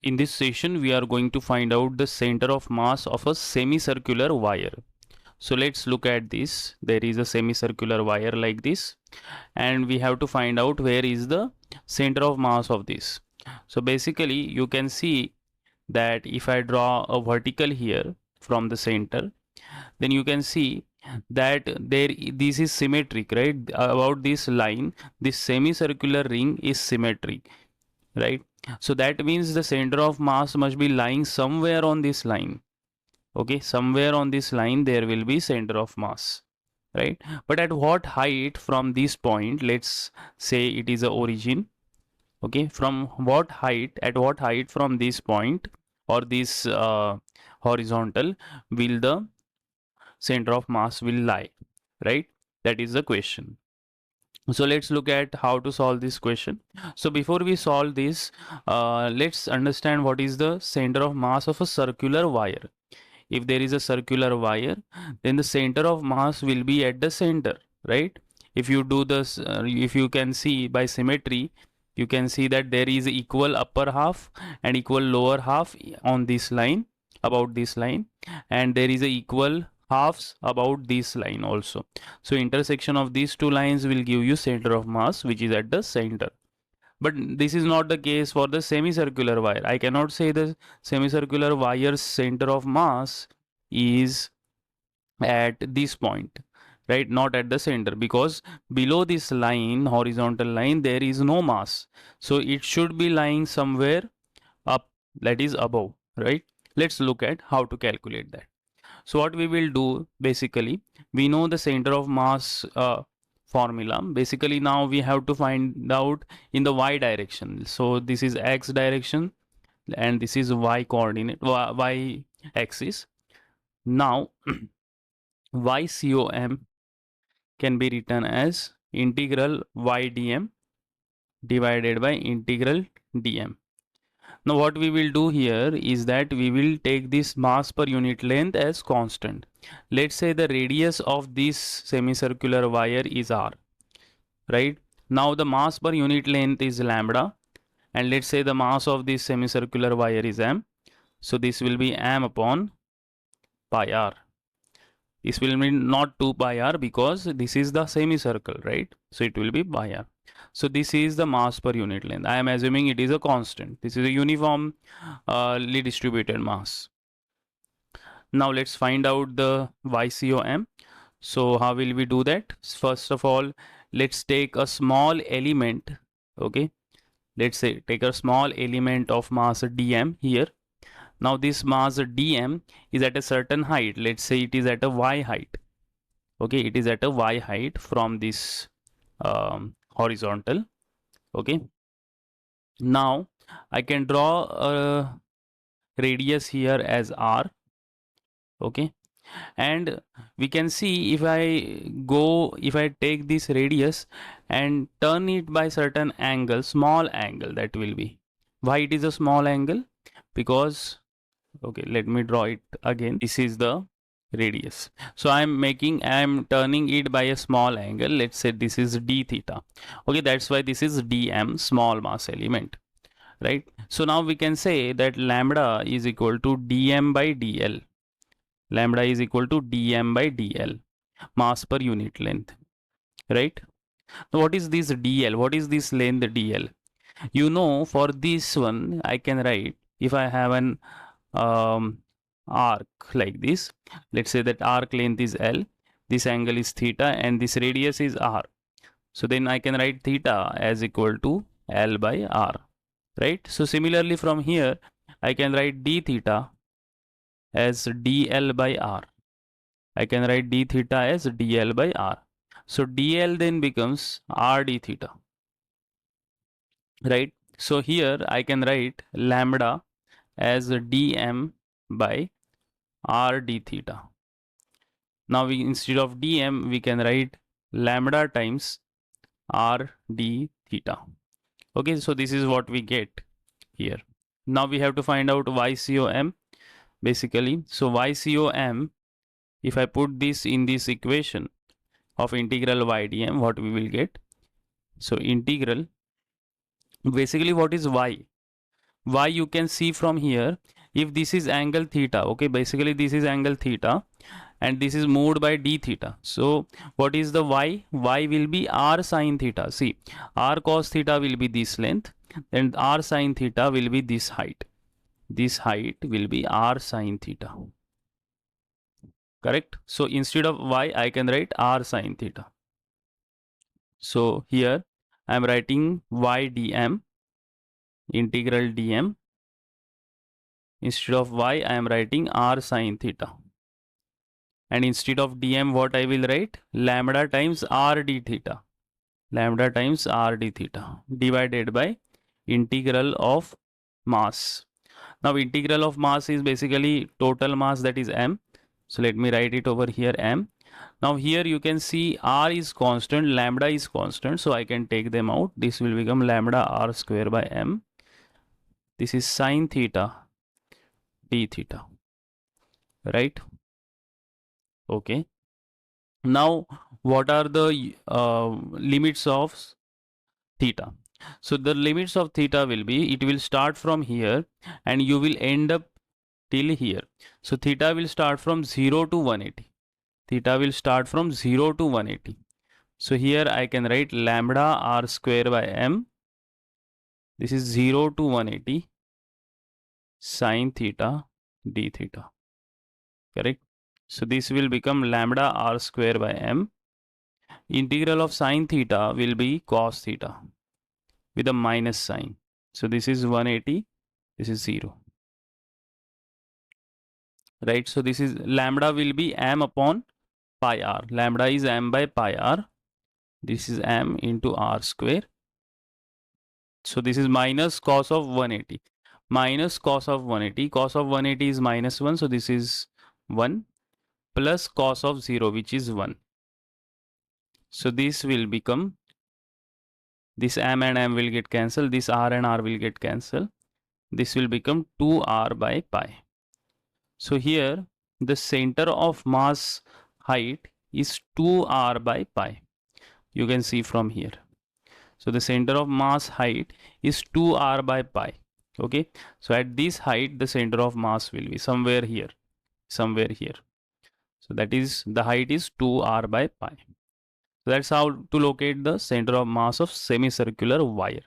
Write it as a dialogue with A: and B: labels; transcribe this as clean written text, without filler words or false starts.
A: In this session, we are going to find out the center of mass of a semicircular wire. So let's look at this. There is a semicircular wire like this, and we have to find out where is the center of mass of this. So basically, you can see that if I draw a vertical here from the center, then you can see that this is symmetric, right? About this line, this semicircular ring is symmetric, right? So that means the center of mass must be lying somewhere on this line. Okay, somewhere on this line there will be center of mass, right? But at what height from this point? Let's say it is a origin. Okay, from what height, at what height from this point or this horizontal will the center of mass will lie, right? That is the question. So let's look at how to solve this question. So before we solve this, let's understand what is the center of mass of a circular wire. If there is a circular wire, then the center of mass will be at the center, right? If you do this, if you can see by symmetry, you can see that there is equal upper half and equal lower half on this line, about this line, and there is a equal halves about this line also. So intersection of these two lines will give you center of mass, which is at the center. But this is not the case for the semicircular wire. I cannot say the semicircular wire's center of mass is at this point, right? Not at the center, because below this line, horizontal line, there is no mass. So it should be lying somewhere up, that is above, right? Let's look at how to calculate that. So what we will do, basically, we know the center of mass formula. Basically, now we have to find out in the y direction. So this is x direction and this is y coordinate, y axis. Now ycom can be written as integral y dm divided by integral dm. Now what we will do here is that we will take this mass per unit length as constant. Let's say the radius of this semicircular wire is r, right? Now the mass per unit length is lambda, and let's say the mass of this semicircular wire is m. So this will be m upon pi r. This will mean not 2 pi r because this is the semicircle, right? So it will be pi r. So this is the mass per unit length. I am assuming it is a constant. This is a uniformly distributed mass. Now let's find out the YCOM. So how will we do that? First of all, let's take a small element. Okay, let's say take a small element of mass dm here. Now this mass dm is at a certain height. Let's say it is at a y height. Okay, it is at a y height from this horizontal. Okay, now I can draw a radius here as r. Okay, and we can see if I take this radius and turn it by certain angle, small angle, that will be, why it is a small angle? Because, okay, let me draw it again. This is the radius, so I'm turning it by a small angle. Let's say this is d theta. Okay, that's why this is dm, small mass element, right? So now we can say that lambda is equal to dm by dl. Lambda is equal to dm by dl, mass per unit length, right? Now what is this dl? What is this length dl? You know, for this one I can write, if I have an arc like this, let's say that arc length is L, this angle is theta, and this radius is R. So then I can write theta as equal to L by R, right? So similarly from here, I can write d theta as dl by R. I can write d theta as dl by R. So dl then becomes r d theta, right? So here I can write lambda as dm by r d theta. Now instead of dm we can write lambda times r d theta. Okay, so this is what we get here. Now we have to find out ycom basically. So ycom, if I put this in this equation of integral y dm, what we will get? So integral, basically what is y? why you can see from here, if this is angle theta, okay, basically this is angle theta and this is moved by d theta. So what is the y? Y will be r sine theta. See, r cos theta will be this length and r sine theta will be this height. This height will be r sine theta. Correct? So instead of y, I can write r sine theta. So here I am writing y dm, integral dm. Instead of y, I am writing r sine theta. And instead of dm, what I will write? Lambda times r d theta. Lambda times r d theta divided by integral of mass. Now integral of mass is basically total mass, that is m. So let me write it over here, m. Now here you can see r is constant, lambda is constant, so I can take them out. This will become lambda r square by m. This is sine theta d theta, right? Okay. Now what are the limits of theta? So the limits of theta will be, it will start from here and you will end up till here. So theta will start from 0 to 180. Theta will start from 0 to 180. So here I can write lambda r square by m. This is 0 to 180 sine theta d theta. Correct? So this will become lambda r square by m. Integral of sine theta will be cos theta with a minus sign. So this is 180, this is 0. Right? So this is lambda will be m upon pi r. Lambda is m by pi r. This is m into r square. So this is minus cos of 180. Minus cos of 180. Cos of 180 is minus 1. So this is 1 plus cos of 0, which is 1. So this will become, this m and m will get cancelled. This r and r will get cancelled. This will become 2r by pi. So here the center of mass height is 2r by pi. You can see from here. So the center of mass height is 2r by pi. Okay. So at this height, the center of mass will be somewhere here. Somewhere here. So that is, the height is 2r by pi. So that's how to locate the center of mass of semicircular wire.